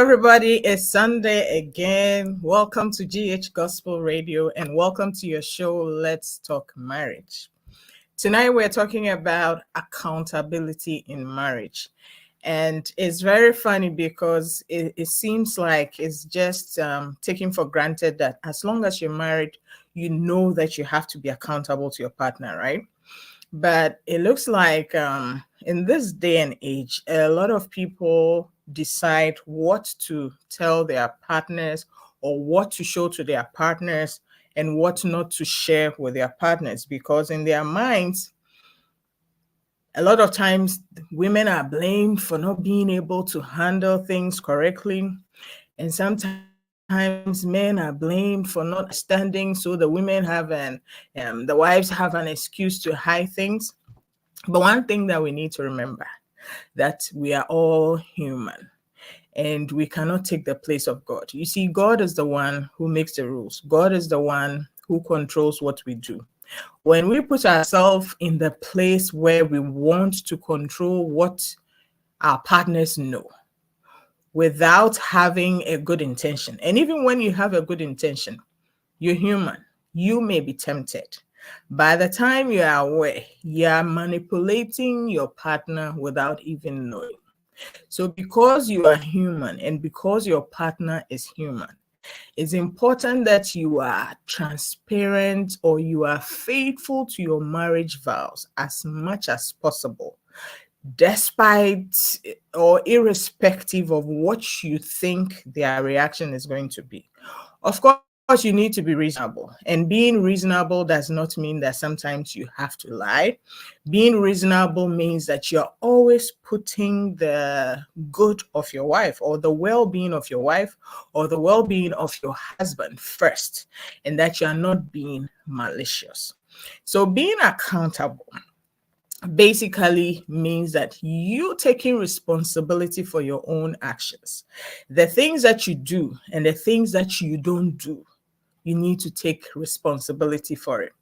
everybody. It's Sunday again. Welcome to GH Gospel Radio and welcome to your show, Let's Talk Marriage. Tonight, we're talking about accountability in marriage. And it's very funny because it seems like it's just taken for granted that as long as you're married, you know that you have to be accountable to your partner, right? But it looks like in this day and age, a lot of people decide what to tell their partners or what to show to their partners and what not to share with their partners, because in their minds, a lot of times women are blamed for not being able to handle things correctly. And sometimes men are blamed for not standing. So the women have the wives have an excuse to hide things. But one thing that we need to remember, that we are all human and we cannot take the place of God. You see, God is the one who makes the rules. God is the one who controls what we do. When we put ourselves in the place where we want to control what our partners know without having a good intention, and even when you have a good intention, you're human, you may be tempted. By the time you are aware, you are manipulating your partner without even knowing. So because you are human and because your partner is human, it's important that you are transparent or you are faithful to your marriage vows as much as possible, despite or irrespective of what you think their reaction is going to be. Of course, you need to be reasonable, and being reasonable does not mean that sometimes you have to lie. Being reasonable means that you're always putting the good of your wife or the well-being of your wife or the well-being of your husband first, and that you're not being malicious. So being accountable basically means that you taking responsibility for your own actions. The things that you do and the things that you don't do, you need to take responsibility for it.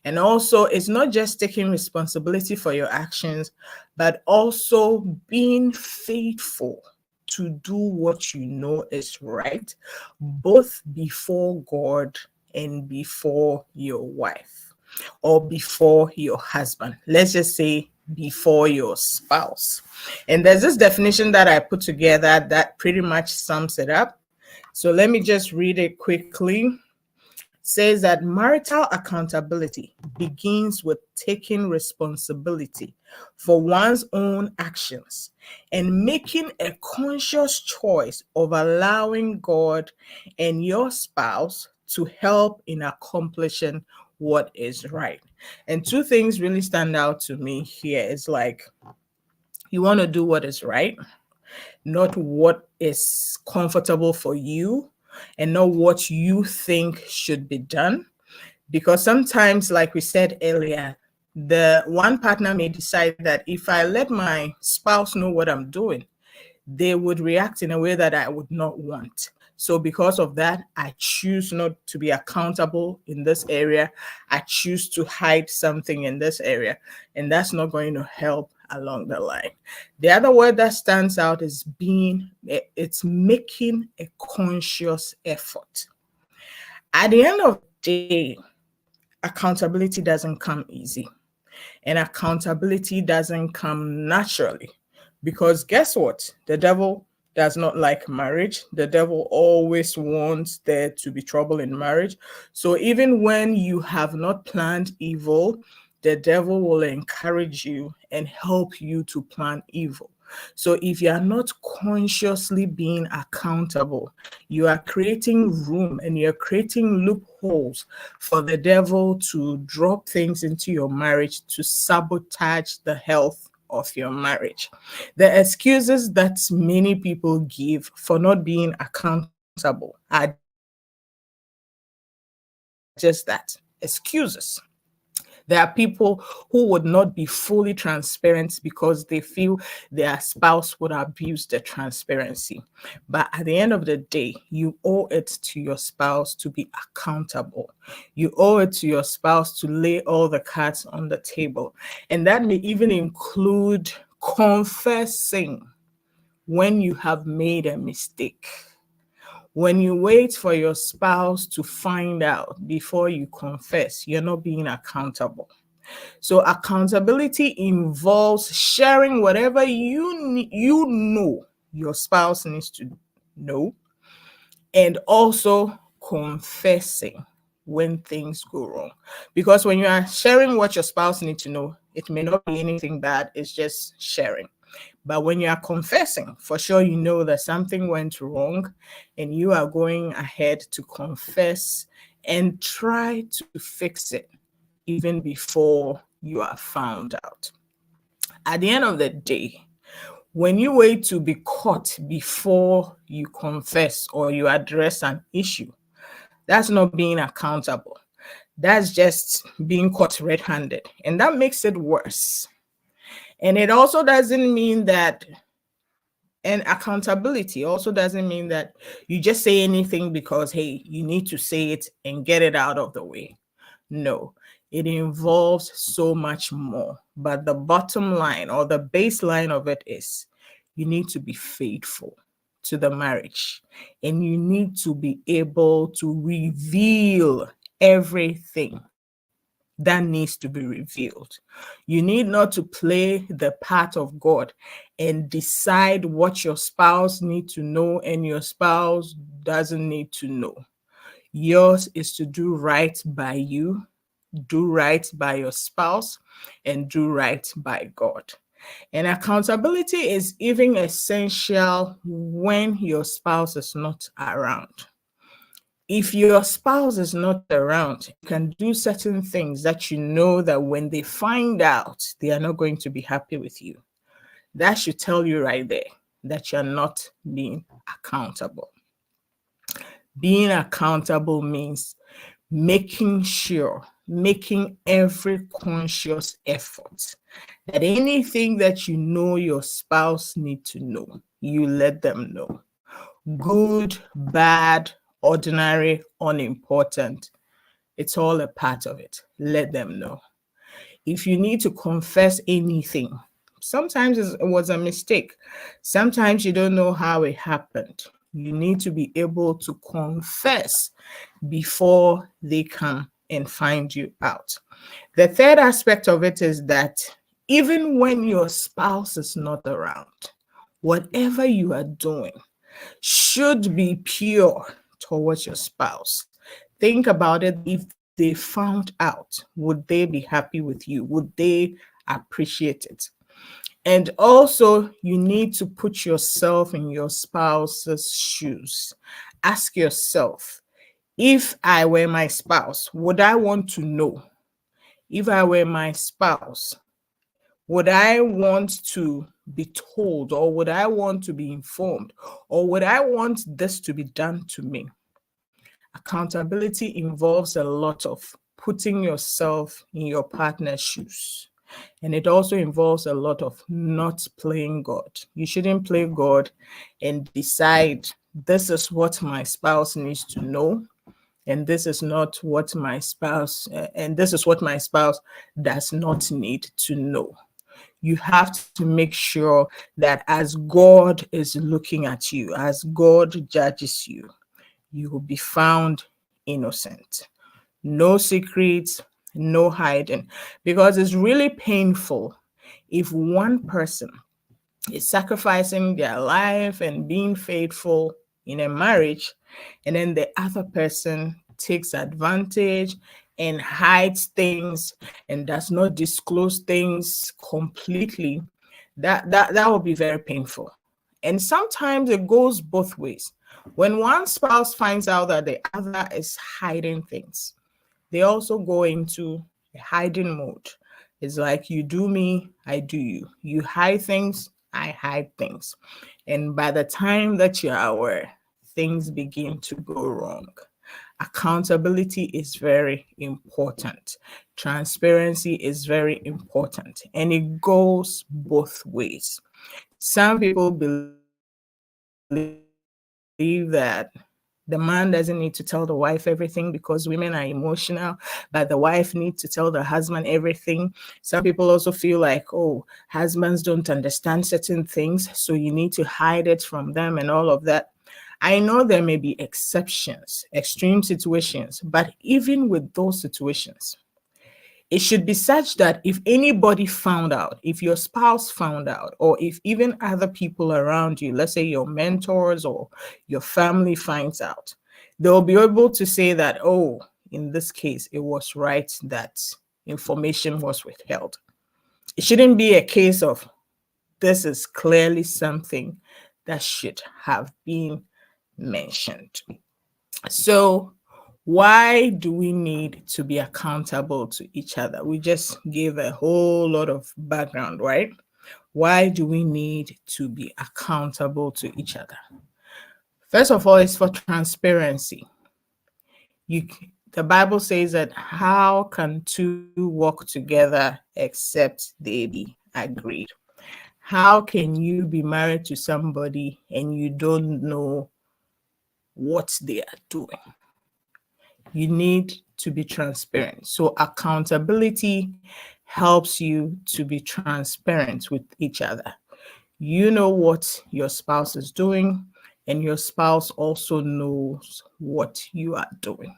And also, it's not just taking responsibility for your actions, but also being faithful to do what you know is right, both before God and before your wife or before your husband. Let's just say before your spouse. And there's this definition that I put together that pretty much sums it up. So let me just read it quickly. Says that marital accountability begins with taking responsibility for one's own actions and making a conscious choice of allowing God and your spouse to help in accomplishing what is right. And two things really stand out to me here. It's like you want to do what is right, not what is comfortable for you, and not what you think should be done. Because sometimes, like we said earlier, the one partner may decide that if I let my spouse know what I'm doing, they would react in a way that I would not want. So because of that, I choose not to be accountable in this area. I choose to hide something in this area, and that's not going to help along the line. The other word that stands out is it's making a conscious effort. At the end of the day, accountability doesn't come easy, and accountability doesn't come naturally, because guess what? The devil does not like marriage. The devil always wants there to be trouble in marriage. So even when you have not planned evil, the devil will encourage you and help you to plan evil. So if you are not consciously being accountable, you are creating room and you're creating loopholes for the devil to drop things into your marriage to sabotage the health of your marriage. The excuses that many people give for not being accountable are just that, excuses. There are people who would not be fully transparent because they feel their spouse would abuse the transparency. But at the end of the day, you owe it to your spouse to be accountable. You owe it to your spouse to lay all the cards on the table. And that may even include confessing when you have made a mistake. When you wait for your spouse to find out before you confess, you're not being accountable. So accountability involves sharing whatever you know your spouse needs to know, and also confessing when things go wrong. Because when you are sharing what your spouse needs to know, it may not be anything bad, it's just sharing. But when you are confessing, for sure you know that something went wrong, and you are going ahead to confess and try to fix it even before you are found out. At the end of the day, when you wait to be caught before you confess or you address an issue, that's not being accountable. That's just being caught red-handed. And that makes it worse. And it also doesn't mean that, and accountability also doesn't mean that you just say anything because, hey, you need to say it and get it out of the way. No, it involves so much more. But the bottom line or the baseline of it is you need to be faithful to the marriage, and you need to be able to reveal everything that needs to be revealed. You need not to play the part of God and decide what your spouse needs to know and your spouse doesn't need to know. Yours is to do right by you, do right by your spouse, and do right by God. And accountability is even essential when your spouse is not around. If your spouse is not around, you can do certain things that you know that when they find out, they are not going to be happy with you. That should tell you right there that you're not being accountable. Being accountable means making every conscious effort that anything that you know your spouse need to know, you let them know. Good, bad, ordinary, unimportant, it's all a part of it. Let them know. If you need to confess anything, sometimes it was a mistake. Sometimes you don't know how it happened. You need to be able to confess before they come and find you out. The third aspect of it is that even when your spouse is not around, whatever you are doing should be pure towards your spouse. Think about it. If they found out, would they be happy with you? Would they appreciate it? And also, you need to put yourself in your spouse's shoes. Ask yourself, if I were my spouse, would I want to know? If I were my spouse, would I want to be told, or would I want to be informed, or would I want this to be done to me? Accountability involves a lot of putting yourself in your partner's shoes. And it also involves a lot of not playing God. You shouldn't play God and decide this is what my spouse needs to know, and this is not what my spouse, and this is what my spouse does not need to know. You have to make sure that as God is looking at you, as God judges you, you will be found innocent. No secrets, no hiding. Because it's really painful if one person is sacrificing their life and being faithful in a marriage, and then the other person takes advantage and hides things and does not disclose things completely. That will be very painful. And sometimes it goes both ways. When one spouse finds out that the other is hiding things, they also go into a hiding mode. It's like you do me, I do you. You hide things, I hide things. And by the time that you're aware, things begin to go wrong. Accountability is very important. Transparency is very important. And it goes both ways. Some people believe that The man doesn't need to tell the wife everything because women are emotional, but the wife needs to tell the husband everything. Some people also feel like, oh, husbands don't understand certain things, so you need to hide it from them and all of that. I know there may be exceptions, extreme situations, but even with those situations, it should be such that if anybody found out, if your spouse found out, or if even other people around you, let's say your mentors or your family finds out, they'll be able to say that, oh, in this case, it was right that information was withheld. It shouldn't be a case of this is clearly something that should have been mentioned. So, why do we need to be accountable to each other? We just gave a whole lot of background, right? Why do we need to be accountable to each other? First of all, it's for transparency. The Bible says that how can two walk together except they be agreed? How can you be married to somebody and you don't know what they are doing? You need to be transparent. So accountability helps you to be transparent with each other. You know what your spouse is doing, and your spouse also knows what you are doing.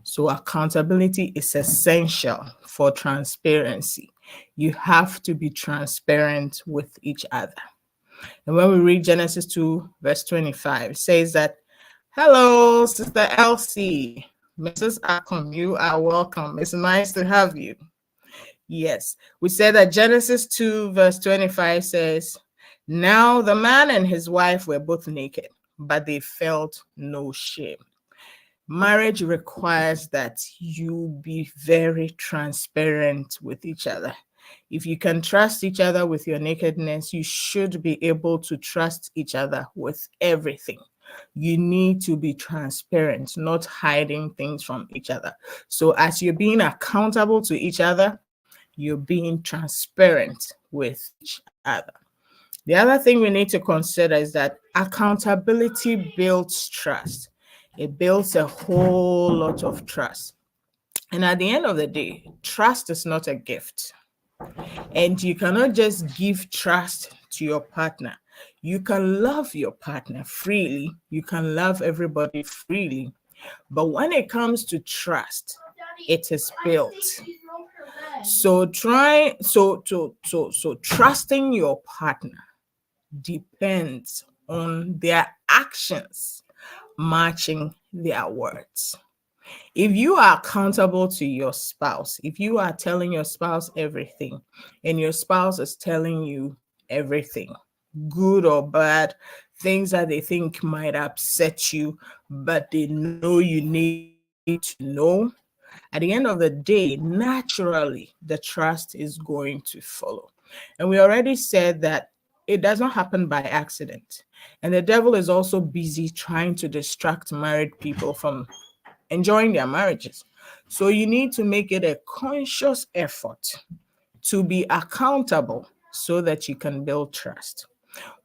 So accountability is essential for transparency. You have to be transparent with each other. And when we read Genesis 2, verse 25, it says that, hello, Sister Elsie. Mrs. Akom, you are welcome. It's nice to have you. Yes, we said that Genesis 2, verse 25 says, now the man and his wife were both naked, but they felt no shame. Marriage requires that you be very transparent with each other. If you can trust each other with your nakedness, you should be able to trust each other with everything. You need to be transparent, not hiding things from each other. So as you're being accountable to each other, you're being transparent with each other. The other thing we need to consider is that accountability builds trust. It builds a whole lot of trust. And at the end of the day, trust is not a gift. And you cannot just give trust to your partner. You can love your partner freely. You can love everybody freely. But when it comes to trust, it is built. So trusting your partner depends on their actions matching their words. If you are accountable to your spouse, if you are telling your spouse everything and your spouse is telling you everything, good or bad, things that they think might upset you, but they know you need to know, at the end of the day, naturally, the trust is going to follow. And we already said that it does not happen by accident. And the devil is also busy trying to distract married people from enjoying their marriages. So you need to make it a conscious effort to be accountable so that you can build trust.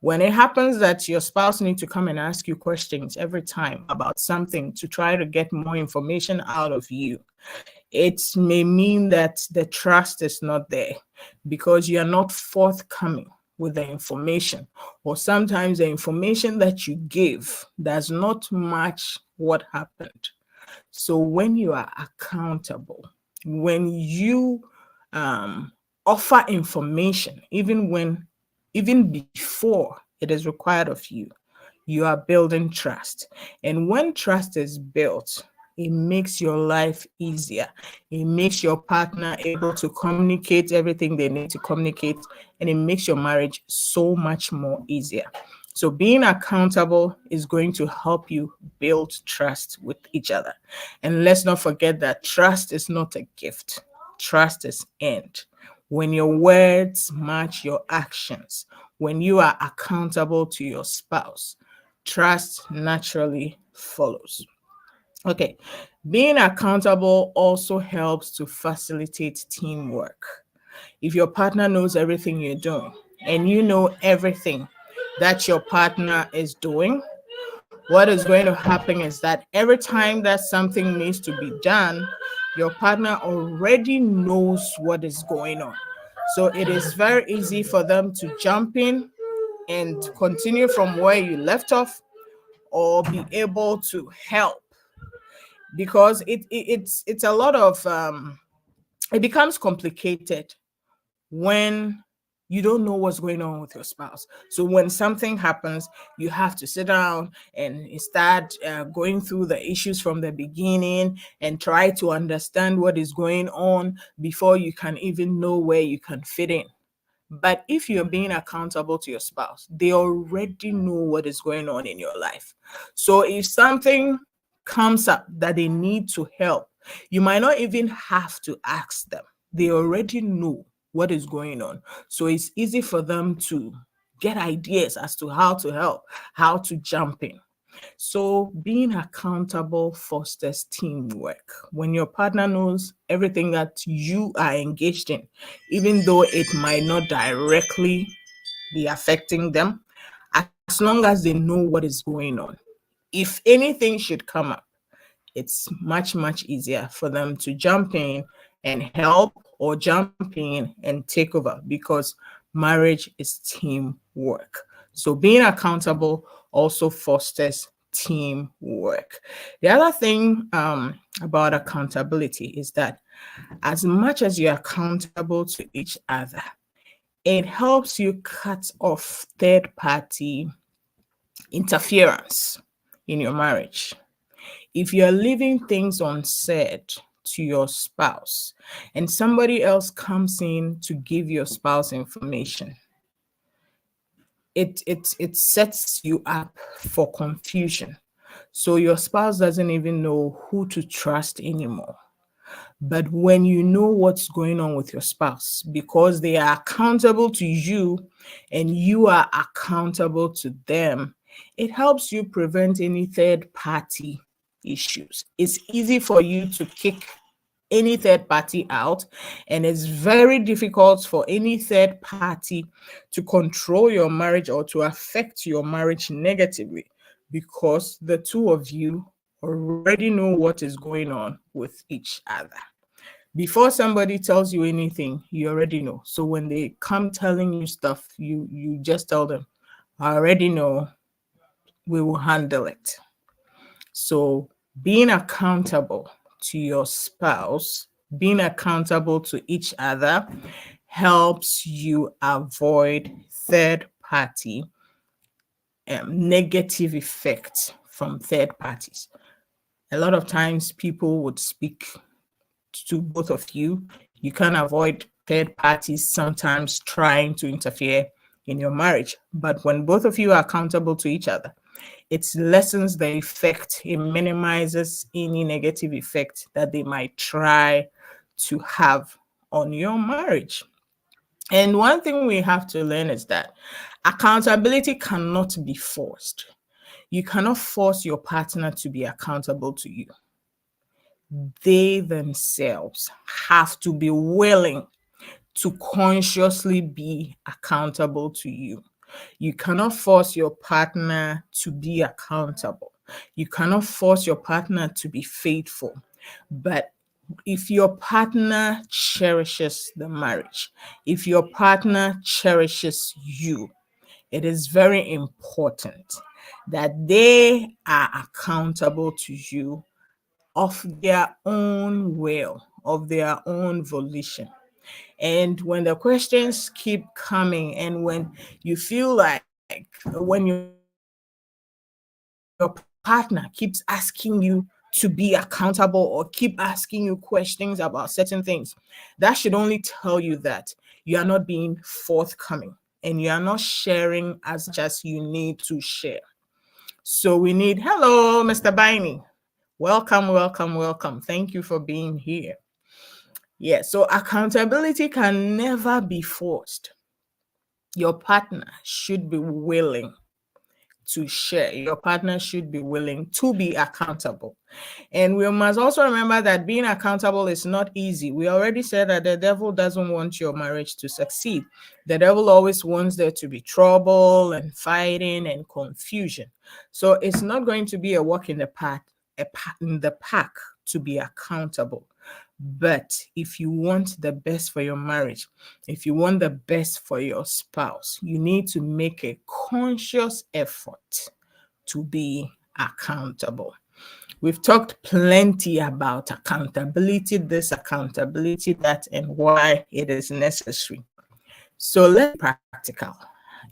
When it happens that your spouse needs to come and ask you questions every time about something to try to get more information out of you, it may mean that the trust is not there because you are not forthcoming with the information, or sometimes the information that you give does not match what happened. So when you are accountable, when you offer information, even before it is required of you, you are building trust. And when trust is built, it makes your life easier. It makes your partner able to communicate everything they need to communicate, and it makes your marriage so much more easier. So being accountable is going to help you build trust with each other. And let's not forget that trust is not a gift. Trust is earned. When your words match your actions, when you are accountable to your spouse, trust naturally follows. Okay, being accountable also helps to facilitate teamwork. If your partner knows everything you're doing and you know everything that your partner is doing, what is going to happen is that every time that something needs to be done, your partner already knows what is going on. So it is very easy for them to jump in and continue from where you left off, or be able to help, because it's a lot of it becomes complicated when you don't know what's going on with your spouse. So when something happens, you have to sit down and start going through the issues from the beginning and try to understand what is going on before you can even know where you can fit in. But if you're being accountable to your spouse, they already know what is going on in your life. So if something comes up that they need to help, you might not even have to ask them. They already know what is going on. So it's easy for them to get ideas as to how to help, how to jump in. So being accountable fosters teamwork. When your partner knows everything that you are engaged in, even though it might not directly be affecting them, as long as they know what is going on, if anything should come up, it's much, much easier for them to jump in and help, or jump in and take over, because marriage is teamwork. So being accountable also fosters teamwork. The other thing about accountability is that as much as you're accountable to each other, it helps you cut off third party interference in your marriage. If you're leaving things unsaid to your spouse and somebody else comes in to give your spouse information, it sets you up for confusion. So your spouse doesn't even know who to trust anymore. But when you know what's going on with your spouse, because they are accountable to you and you are accountable to them, it helps you prevent any third party issues. It's easy for you to kick any third party out, and it's very difficult for any third party to control your marriage or to affect your marriage negatively, because the two of you already know what is going on with each other. Before somebody tells you anything, you already know. So when they come telling you stuff, you just tell them, I already know, we will handle it. So being accountable to your spouse, being accountable to each other, helps you avoid third party negative effects from third parties. A lot of times people would speak to both of you. You can't avoid third parties sometimes trying to interfere in your marriage. But when both of you are accountable to each other, it lessens the effect, it minimizes any negative effect that they might try to have on your marriage. And one thing we have to learn is that accountability cannot be forced. You cannot force your partner to be accountable to you. They themselves have to be willing to consciously be accountable to you. You cannot force your partner to be accountable. You cannot force your partner to be faithful. But if your partner cherishes the marriage, if your partner cherishes you, it is very important that they are accountable to you of their own will, of their own volition. And when the questions keep coming, and when you feel like when your partner keeps asking you to be accountable or keep asking you questions about certain things, that should only tell you that you are not being forthcoming and you are not sharing as much as you need to share. So we need, hello, Mr. Biney. Welcome, welcome, welcome. Thank you for being here. Yeah, so accountability can never be forced. Your partner should be willing to share. Your partner should be willing to be accountable. And we must also remember that being accountable is not easy. We already said that the devil doesn't want your marriage to succeed. The devil always wants there to be trouble and fighting and confusion. So it's not going to be a walk in the park, to be accountable. But if you want the best for your marriage, if you want the best for your spouse, you need to make a conscious effort to be accountable. We've talked plenty about accountability, this, accountability, that, and why it is necessary. So let's be practical.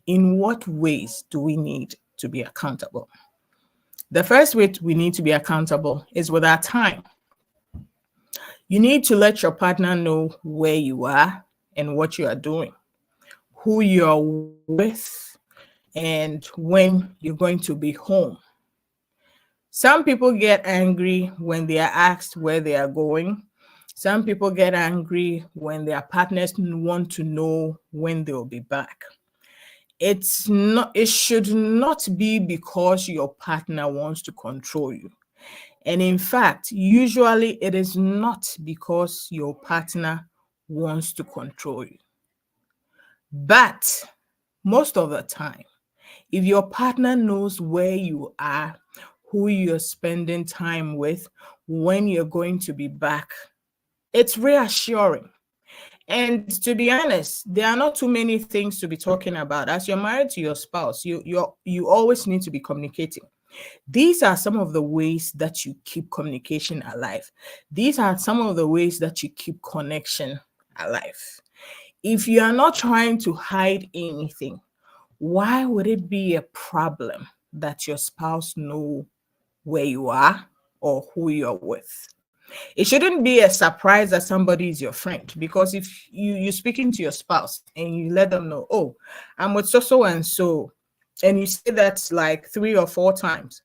In what ways do we need to be accountable? The first way we need to be accountable is with our time. You need to let your partner know where you are and what you are doing, who you're with, and when you're going to be home. Some people get angry when they are asked where they are going. Some people get angry when their partners want to know when they'll be back. It should not be because your partner wants to control you. And in fact, usually it is not because your partner wants to control you. But most of the time, if your partner knows where you are, who you're spending time with, when you're going to be back, it's reassuring. And to be honest, there are not too many things to be talking about. As you're married to your spouse, you always need to be communicating. These are some of the ways that you keep communication alive. These are some of the ways that you keep connection alive. If you are not trying to hide anything, why would it be a problem that your spouse know where you are or who you're with? It shouldn't be a surprise that somebody is your friend, because if you're speaking to your spouse and you let them know, oh, I'm with so and so, and you say that like 3 or 4 times,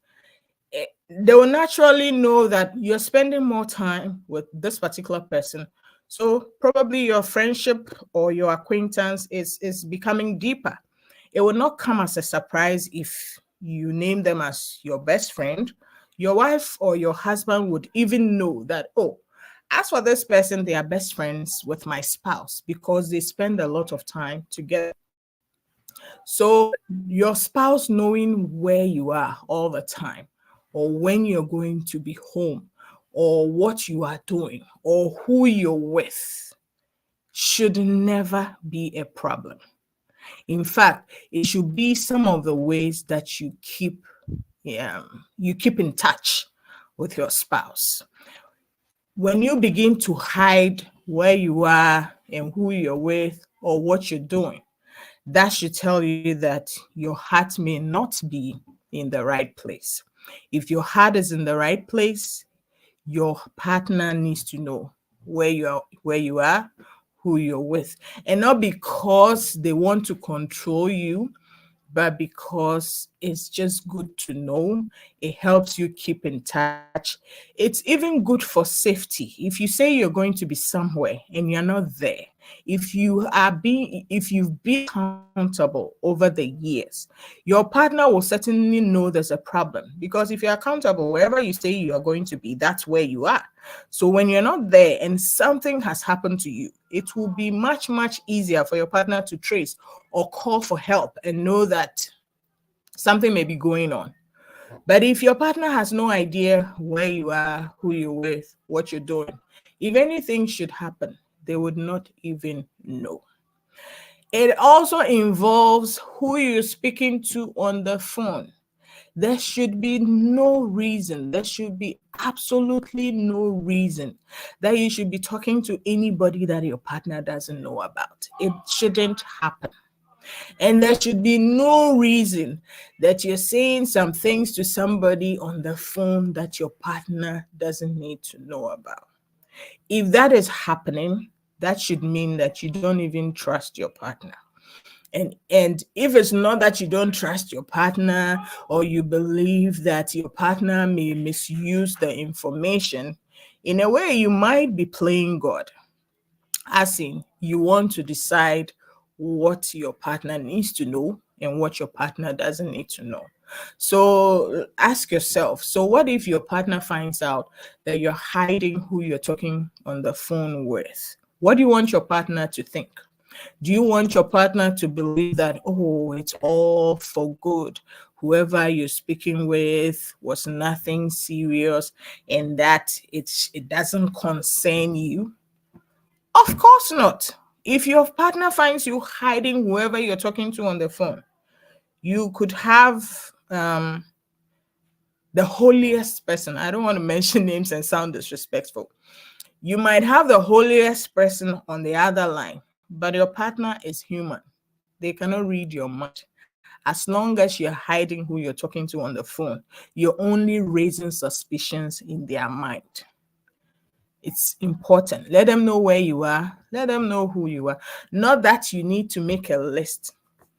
they will naturally know that you're spending more time with this particular person. So probably your friendship or your acquaintance is becoming deeper. It will not come as a surprise if you name them as your best friend. Your wife or your husband would even know that, oh, as for this person, they are best friends with my spouse because they spend a lot of time together. So your spouse knowing where you are all the time, or when you're going to be home, or what you are doing, or who you're with, should never be a problem. In fact, it should be some of the ways that you keep in touch with your spouse. When you begin to hide where you are and who you're with or what you're doing, that should tell you that your heart may not be in the right place. If your heart is in the right place, your partner needs to know where you are, who you're with, and not because they want to control you, but because it's just good to know. It helps you keep in touch. It's even good for safety. If you say you're going to be somewhere and you're not there, if you've been accountable over the years, your partner will certainly know there's a problem, because if you're accountable, wherever you say you are going to be, that's where you are. So when you're not there and something has happened to you, it will be much, much easier for your partner to trace or call for help and know that something may be going on. But if your partner has no idea where you are, who you're with, what you're doing, if anything should happen, they would not even know. It also involves who you're speaking to on the phone. There should be no reason, there should be absolutely no reason that you should be talking to anybody that your partner doesn't know about. It shouldn't happen. And there should be no reason that you're saying some things to somebody on the phone that your partner doesn't need to know about. If that is happening, that should mean that you don't even trust your partner. And if it's not that you don't trust your partner, or you believe that your partner may misuse the information, in a way you might be playing God. As in, you want to decide what your partner needs to know and what your partner doesn't need to know. So ask yourself, so what if your partner finds out that you're hiding who you're talking on the phone with? What do you want your partner to think? Do you want your partner to believe that, oh, it's all for good? Whoever you're speaking with was nothing serious and that it doesn't concern you? Of course not. If your partner finds you hiding whoever you're talking to on the phone, you could have the holiest person. I don't want to mention names and sound disrespectful. You might have the holiest person on the other line, but your partner is human. They cannot read your mind. As long as you're hiding who you're talking to on the phone, you're only raising suspicions in their mind. It's important. Let them know where you are. Let them know who you are. Not that you need to make a list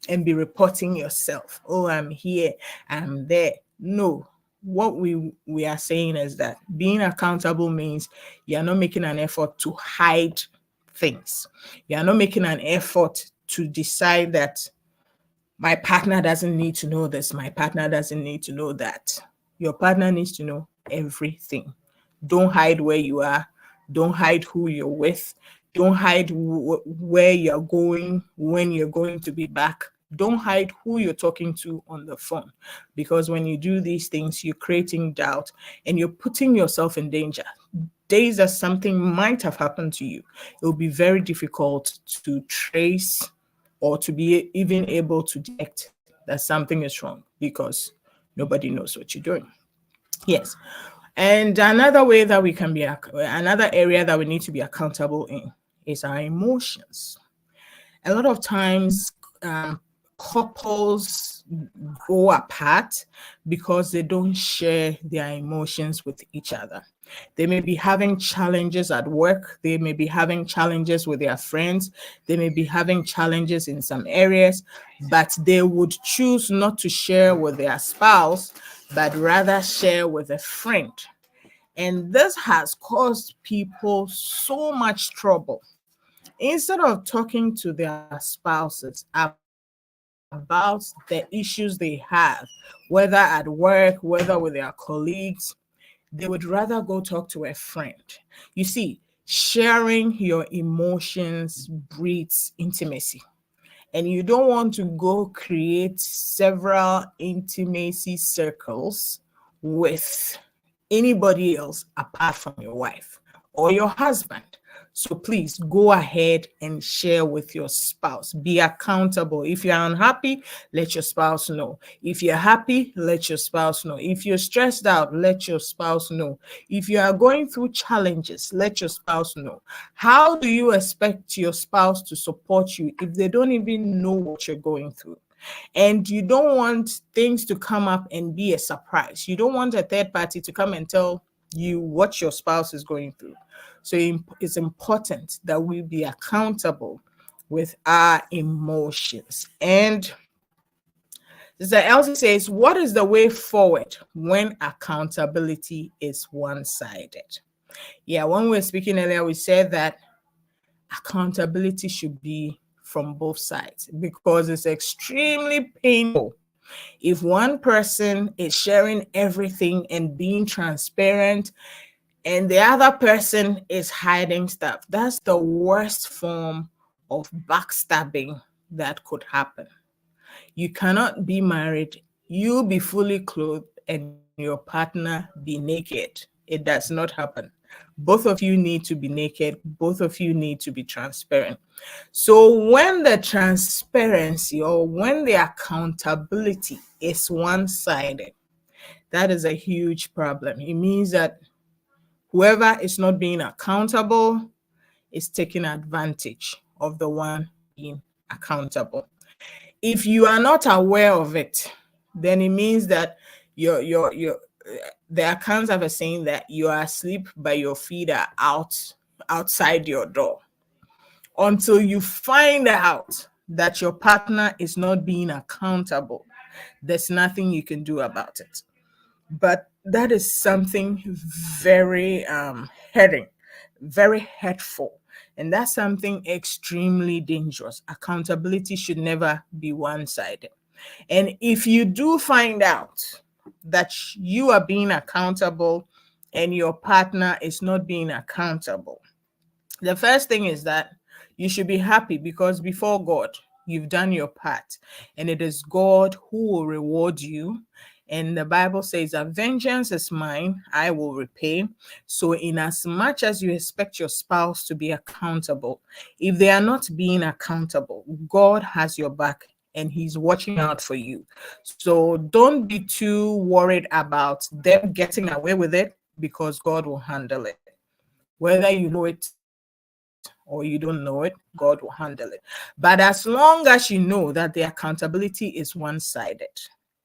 and be reporting yourself. Oh, I'm here, I'm there. No. What we are saying is that being accountable means you're not making an effort to hide things. You're not making an effort to decide that my partner doesn't need to know this, my partner doesn't need to know that. Your partner needs to know everything. Don't hide where you are. Don't hide who you're with. Don't hide where you're going, when you're going to be back. Don't hide who you're talking to on the phone. Because when you do these things, you're creating doubt and you're putting yourself in danger. Days that something might have happened to you, it will be very difficult to trace or to be even able to detect that something is wrong because nobody knows what you're doing. Yes. And another way that we can be, another area that we need to be accountable in is our emotions. A lot of times, couples go apart because they don't share their emotions with each other. They may be having challenges at work. They may be having challenges with their friends. They may be having challenges in some areas, but they would choose not to share with their spouse, but rather share with a friend. And this has caused people so much trouble. Instead of talking to their spouses about the issues they have, whether at work, whether with their colleagues, they would rather go talk to a friend. You see, sharing your emotions breeds intimacy. And you don't want to go create several intimacy circles with anybody else apart from your wife or your husband. So please go ahead and share with your spouse. Be accountable. If you're unhappy, let your spouse know. If you're happy, let your spouse know. If you're stressed out, let your spouse know. If you are going through challenges, let your spouse know. How do you expect your spouse to support you if they don't even know what you're going through? And you don't want things to come up and be a surprise. You don't want a third party to come and tell you what your spouse is going through. So it's important that we be accountable with our emotions. And Sister Elsie says, what is the way forward when accountability is one-sided? Yeah, when we were speaking earlier, we said that accountability should be from both sides because it's extremely painful if one person is sharing everything and being transparent and the other person is hiding stuff. That's the worst form of backstabbing that could happen. You cannot be married, you be fully clothed, and your partner be naked. It does not happen. Both of you need to be naked. Both of you need to be transparent. So when the transparency or when the accountability is one-sided, that is a huge problem. It means that whoever is not being accountable is taking advantage of the one being accountable. If you are not aware of it, then it means that your the accounts have a saying that you are asleep but your feet are outside your door. Until you find out that your partner is not being accountable, there's nothing you can do about it. But that is something very hurting, very hurtful, and that's something extremely dangerous. Accountability should never be one-sided. And if you do find out that you are being accountable and your partner is not being accountable, the first thing is that you should be happy, because before God, you've done your part, and it is God who will reward you. And the Bible says that vengeance is mine, I will repay. So, in as much as you expect your spouse to be accountable, if they are not being accountable, God has your back and He's watching out for you. So, don't be too worried about them getting away with it, because God will handle it. Whether you know it or you don't know it, God will handle it. But as long as you know that the accountability is one-sided,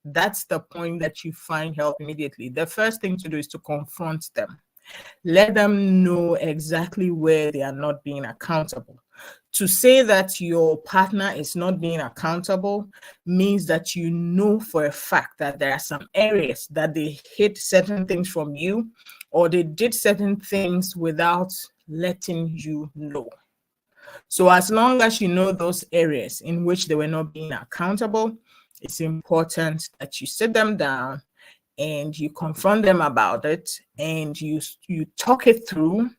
that's the point that you find help immediately. The first thing to do is to confront them. Let them know exactly where they are not being accountable. To say that your partner is not being accountable means that you know for a fact that there are some areas that they hid certain things from you, or they did certain things without letting you know. So as long as you know those areas in which they were not being accountable, it's important that you sit them down and you confront them about it, and you talk it through,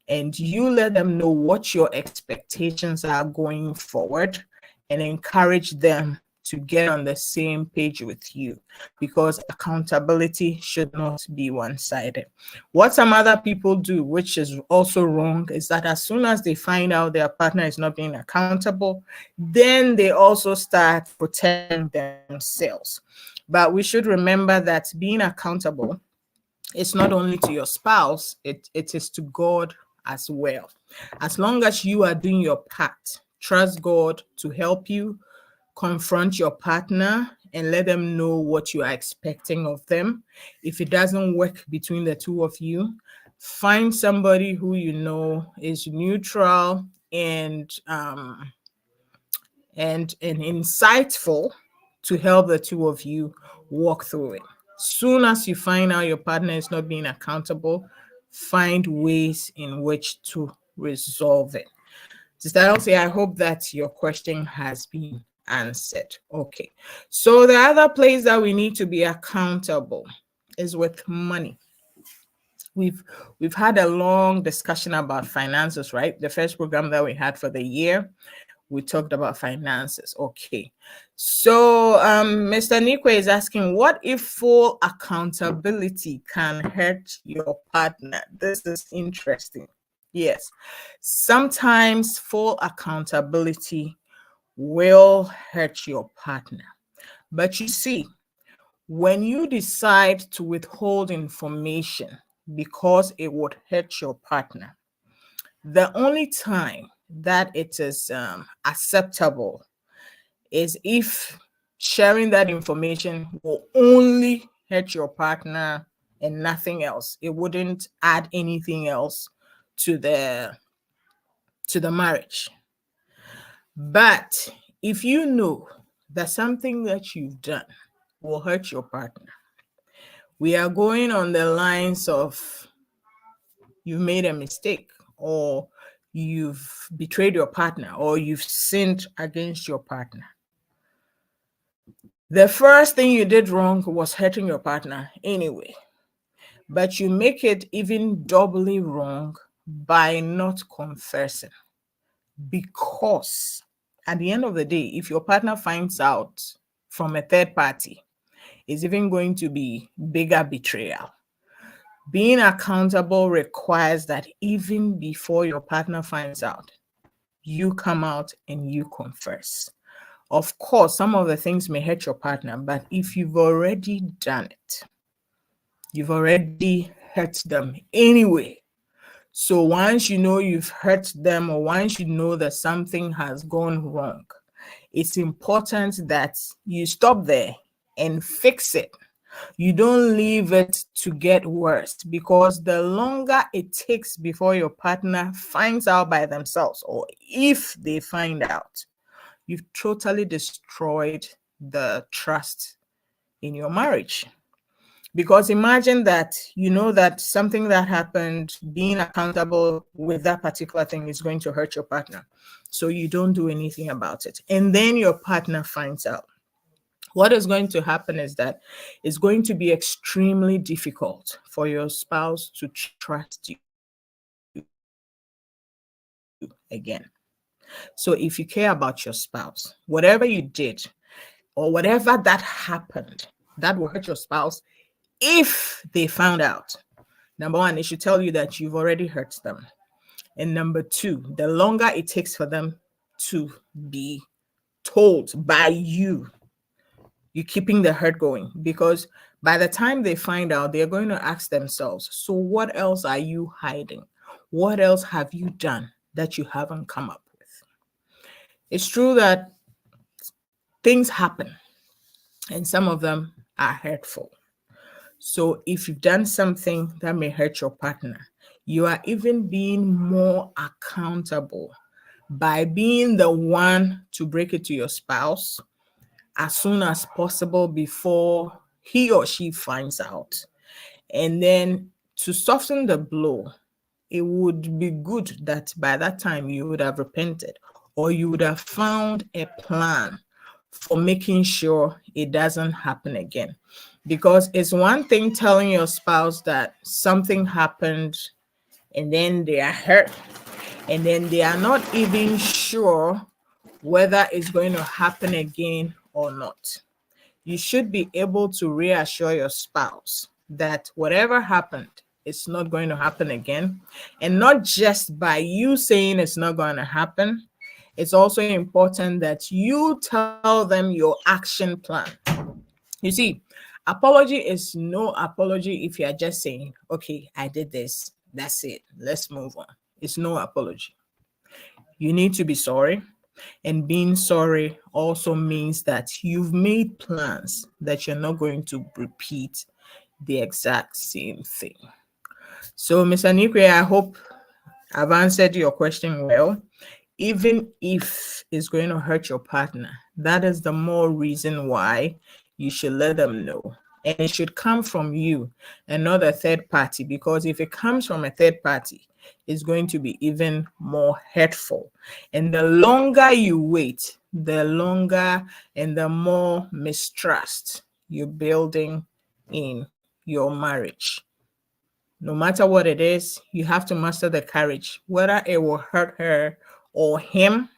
and you let them know what your expectations are going forward, and encourage them to get on the same page with you, because accountability should not be one-sided. What some other people do, which is also wrong, is that as soon as they find out their partner is not being accountable, then they also start protecting themselves. But we should remember that being accountable, it's not only to your spouse, it is to God as well. As long as you are doing your part, trust God to help you, confront your partner, and let them know what you are expecting of them. If it doesn't work between the two of you, find somebody who you know is neutral and insightful to help the two of you walk through it. Soon as you find out your partner is not being accountable, find ways in which to resolve it. Sister Elsie, I hope that your question has been answered. Okay. So the other place that we need to be accountable is with money. We've had a long discussion about finances, right? The first program that we had for the year, we talked about finances. Okay. So Mr. Nikwe is asking, what if full accountability can hurt your partner? This is interesting. Yes. Sometimes full accountability will hurt your partner. But you see, when you decide to withhold information because it would hurt your partner, the only time that it is acceptable is if sharing that information will only hurt your partner and nothing else. It wouldn't add anything else to the marriage. But if you know that something that you've done will hurt your partner, we are going on the lines of you've made a mistake, or you've betrayed your partner, or you've sinned against your partner. The first thing you did wrong was hurting your partner anyway, but you make it even doubly wrong by not confessing. Because at the end of the day, if your partner finds out from a third party, it's even going to be bigger betrayal. Being accountable requires that even before your partner finds out, you come out and you confess. Of course, some of the things may hurt your partner, but if you've already done it, you've already hurt them anyway. So once you know you've hurt them, or once you know that something has gone wrong, it's important that you stop there and fix it. You don't leave it to get worse, because the longer it takes before your partner finds out by themselves, or if they find out, you've totally destroyed the trust in your marriage. Because imagine that you know that something that happened, being accountable with that particular thing is going to hurt your partner. So you don't do anything about it. And then your partner finds out. What is going to happen is that it's going to be extremely difficult for your spouse to trust you again. So if you care about your spouse, whatever you did or whatever that happened that will hurt your spouse, if they found out, number one, it should tell you that you've already hurt them. And number two, the longer it takes for them to be told by you, you're keeping the hurt going, because by the time they find out, they're going to ask themselves, so what else are you hiding? What else have you done that you haven't come up with? It's true that things happen and some of them are hurtful. So if you've done something that may hurt your partner, you are even being more accountable by being the one to break it to your spouse as soon as possible before he or she finds out. And then to soften the blow, it would be good that by that time you would have repented, or you would have found a plan for making sure it doesn't happen again. Because it's one thing telling your spouse that something happened and then they are hurt and then they are not even sure whether it's going to happen again or not. You should be able to reassure your spouse that whatever happened, it's not going to happen again. And not just by you saying it's not going to happen, it's also important that you tell them your action plan. You see, apology is no apology if you are just saying, okay, I did this, that's it, let's move on. It's no apology. You need to be sorry. And being sorry also means that you've made plans that you're not going to repeat the exact same thing. So, Ms. Anikwe, I hope I've answered your question well. Even if it's going to hurt your partner, that is the more reason why you should let them know. And it should come from you and not a third party, because if it comes from a third party, it's going to be even more hurtful. And the longer you wait, the longer and the more mistrust you're building in your marriage. No matter what it is, you have to master the courage. Whether it will hurt her or him,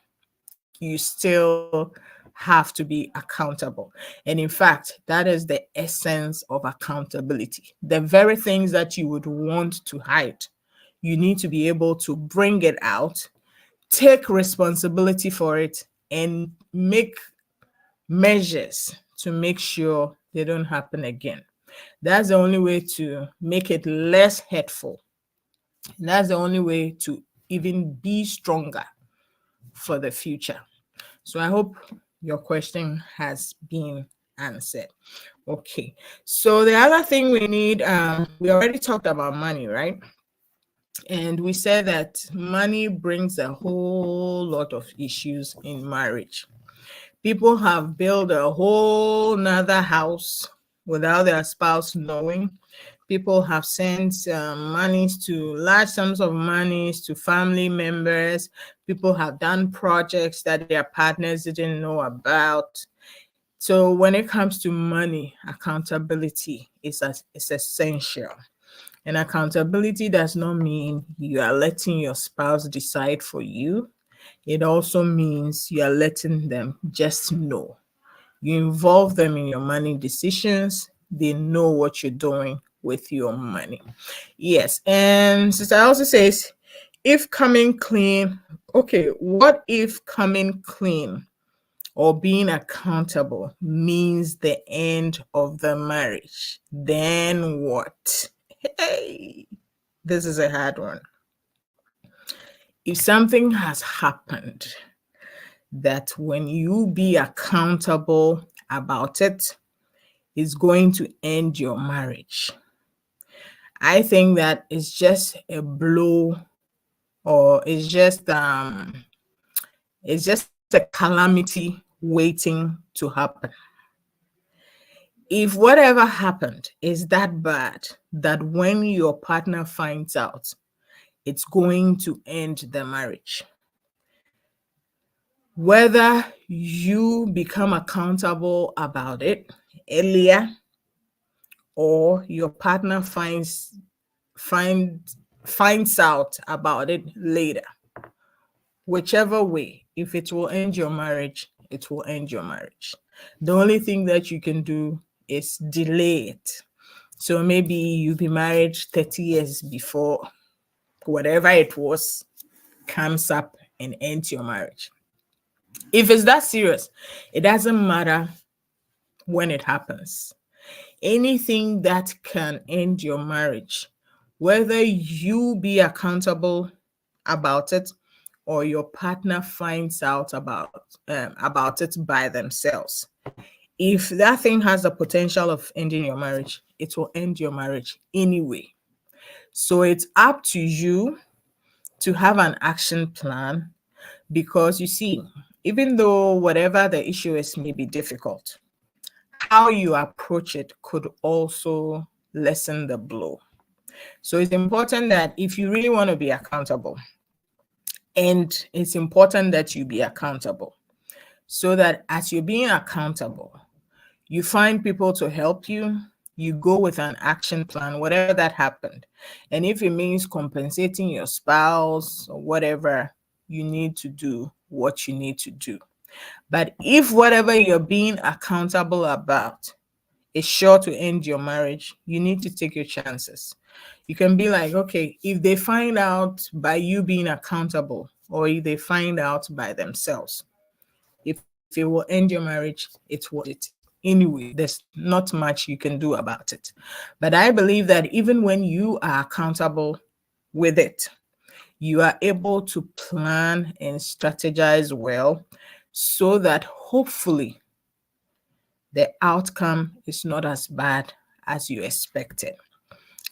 you still have to be accountable. And in fact, that is the essence of accountability. The very things that you would want to hide, you need to be able to bring it out, take responsibility for it, and make measures to make sure they don't happen again. That's the only way to make it less hurtful. And that's the only way to even be stronger for the future. So I hope your question has been answered. Okay. So the other thing we need, we already talked about money, right? And we said that money brings a whole lot of issues in marriage. People have built a whole nother house without their spouse knowing. People have sent monies to large sums of monies to family members. People have done projects that their partners didn't know about. So when it comes to money, accountability is essential. And accountability does not mean you are letting your spouse decide for you. It also means you are letting them just know. You involve them in your money decisions. They know what you're doing with your money. Yes. And Sister also says, if coming clean, okay, what if coming clean or being accountable means the end of the marriage? Then what? Hey, this is a hard one. If something has happened that when you be accountable about it, is going to end your marriage, I think that it's just a blow, or it's just a calamity waiting to happen. If whatever happened is that bad that when your partner finds out, it's going to end the marriage, Whether you become accountable about it earlier or your partner find finds out about it later, whichever way, if it will end your marriage, it will end your marriage. The only thing that you can do is delay it. So maybe you'll be married 30 years before whatever it was comes up and ends your marriage. If it's that serious, it doesn't matter when it happens. Anything that can end your marriage, whether you be accountable about it or your partner finds out about it by themselves, if that thing has the potential of ending your marriage, it will end your marriage anyway. So it's up to you to have an action plan, because you see, even though whatever the issue is may be difficult, how you approach it could also lessen the blow. So it's important that if you really want to be accountable, and it's important that you be accountable, so that as you're being accountable, you find people to help you, you go with an action plan, whatever that happened. And if it means compensating your spouse or whatever, you need to do what you need to do. But if whatever you're being accountable about is sure to end your marriage, you need to take your chances. You can be like, okay, if they find out by you being accountable, or if they find out by themselves, if it will end your marriage, it will end it. Anyway, there's not much you can do about it. But I believe that even when you are accountable with it, you are able to plan and strategize well, so that hopefully the outcome is not as bad as you expected.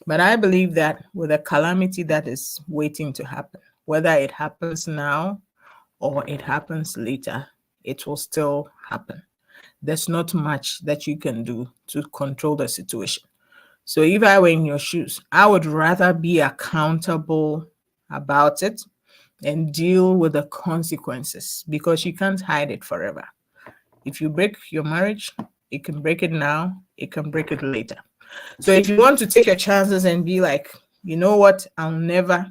But I believe that with a calamity that is waiting to happen, whether it happens now or it happens later, it will still happen. There's not much that you can do to control the situation. So if I were in your shoes, I would rather be accountable about it and deal with the consequences, because you can't hide it forever. If you break your marriage, it can break it now, it can break it later. So if you want to take your chances and be like, you know what, I'll never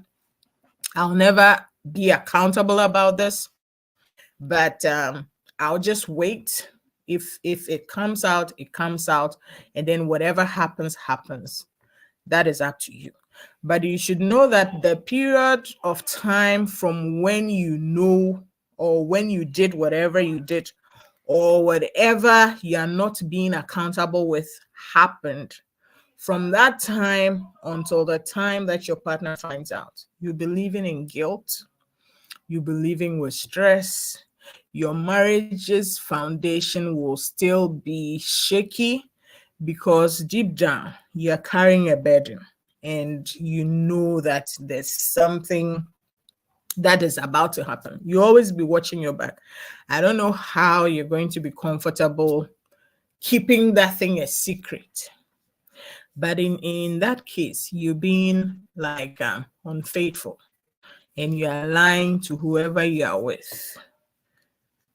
be accountable about this, but I'll just wait. If it comes out, it comes out, and then whatever happens. That is up to you. But you should know that the period of time from when you know, or when you did whatever you did, or whatever you are not being accountable with happened, from that time until the time that your partner finds out, you'll be living in guilt, you'll be living with stress, your marriage's foundation will still be shaky, because deep down you're carrying a burden, and you know that there's something that is about to happen. You always be watching your back. I don't know how you're going to be comfortable keeping that thing a secret. But in that case, you're being like unfaithful, and you are lying to whoever you are with,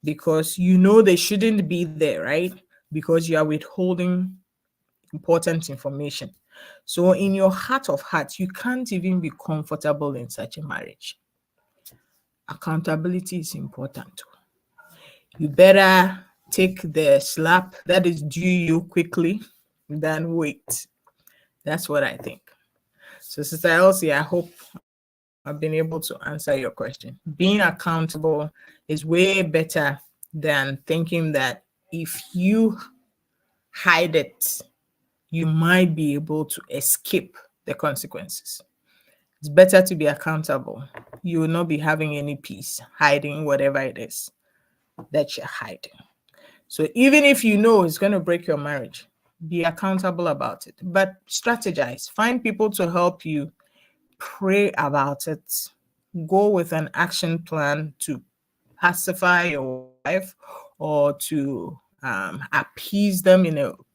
because you know they shouldn't be there, right? Because you are withholding important information. So in your heart of hearts, you can't even be comfortable in such a marriage. Accountability is important. You better take the slap that is due you quickly than wait. That's what I think. So, Sister Elsie, I hope I've been able to answer your question. Being accountable is way better than thinking that if you hide it, you might be able to escape the consequences. It's better to be accountable. You will not be having any peace hiding whatever it is that you're hiding. So even if you know it's going to break your marriage, be accountable about it. But strategize. Find people to help you. Pray about it. Go with an action plan to pacify your wife, or to appease them,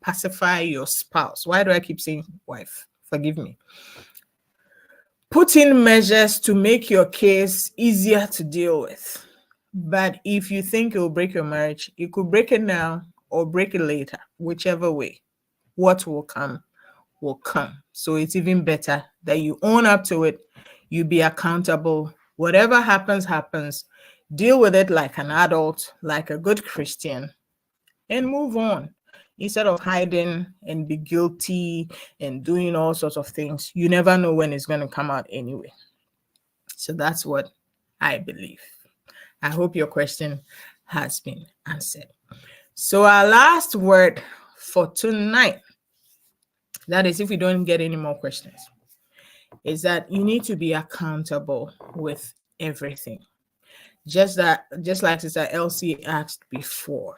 pacify your spouse. Why do I keep saying wife? Forgive me. Put in measures to make your case easier to deal with. But if you think it will break your marriage, you could break it now or break it later, whichever way. What will come will come. So it's even better that you own up to it, you be accountable. Whatever happens, happens. Deal with it like an adult, like a good Christian, and move on. Instead of hiding and be guilty and doing all sorts of things, you never know when it's going to come out anyway. So that's what I believe. I hope your question has been answered. So our last word for tonight, that is if we don't get any more questions, is that you need to be accountable with everything. Just like Sister Elsie asked before,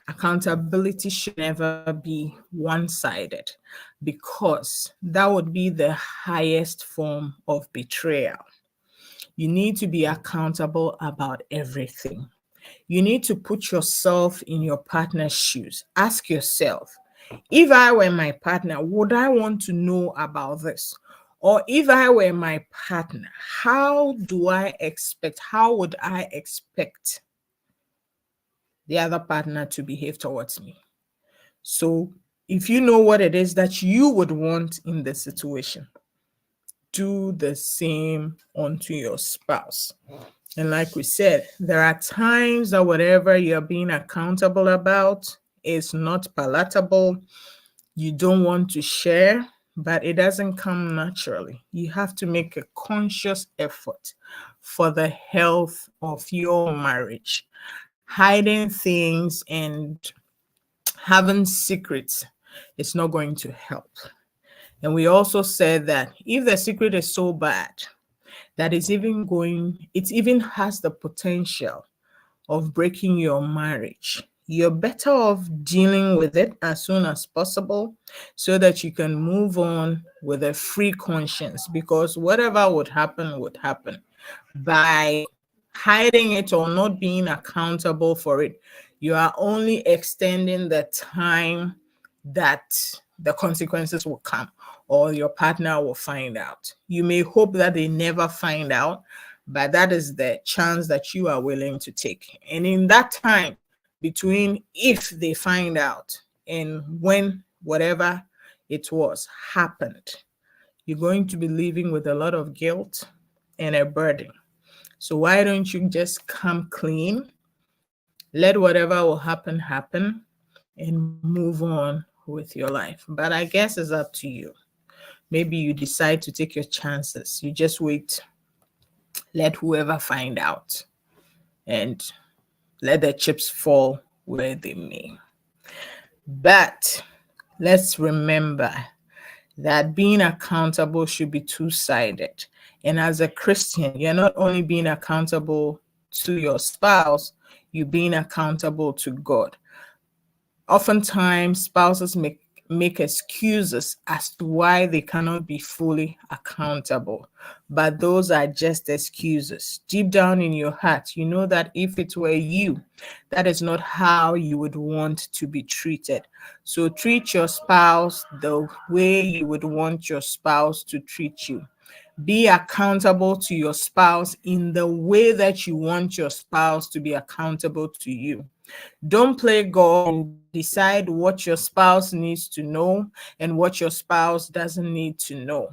accountability should never be one-sided, because that would be the highest form of betrayal. You need to be accountable about everything. You need to put yourself in your partner's shoes. Ask yourself, if I were my partner, would I want to know about this? Or if I were my partner, how would I expect the other partner to behave towards me? So if you know what it is that you would want in the situation, do the same unto your spouse. And like we said, there are times that whatever you're being accountable about is not palatable. You don't want to share, but it doesn't come naturally. You have to make a conscious effort for the health of your marriage. Hiding things and having secrets is not going to help. And we also said that if the secret is so bad that it even has the potential of breaking your marriage, you're better off dealing with it as soon as possible so that you can move on with a free conscience, because whatever would happen would happen. By hiding it or not being accountable for it, you are only extending the time that the consequences will come or your partner will find out. You may hope that they never find out, but that is the chance that you are willing to take. And in that time between if they find out and when whatever it was happened, you're going to be living with a lot of guilt and a burden. So why don't you just come clean, let whatever will happen happen, and move on with your life? But I guess it's up to you. Maybe you decide to take your chances. You just wait, let whoever find out, and let the chips fall where they may. But let's remember that being accountable should be two-sided. And as a Christian, you're not only being accountable to your spouse, you're being accountable to God. Oftentimes, spouses make excuses as to why they cannot be fully accountable. But those are just excuses. Deep down in your heart, you know that if it were you, that is not how you would want to be treated. So treat your spouse the way you would want your spouse to treat you. Be accountable to your spouse in the way that you want your spouse to be accountable to you. Don't play God and decide what your spouse needs to know and what your spouse doesn't need to know.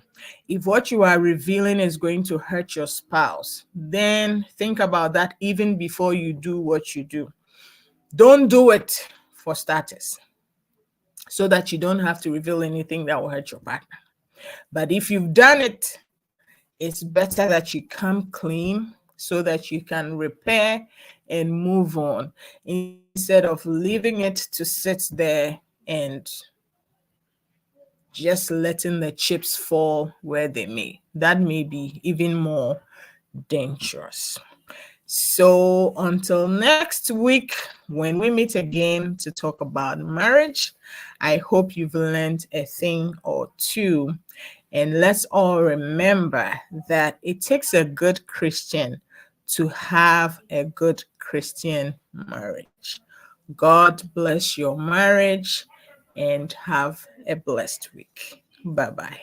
If what you are revealing is going to hurt your spouse, then think about that even before you do what you do. Don't do it for starters, so that you don't have to reveal anything that will hurt your partner. But if you've done it, it's better that you come clean so that you can repair and move on, instead of leaving it to sit there and just letting the chips fall where they may. That may be even more dangerous. So until next week, when we meet again to talk about marriage, I hope you've learned a thing or two. And let's all remember that it takes a good Christian to have a good Christian marriage. God bless your marriage and have a blessed week. Bye-bye.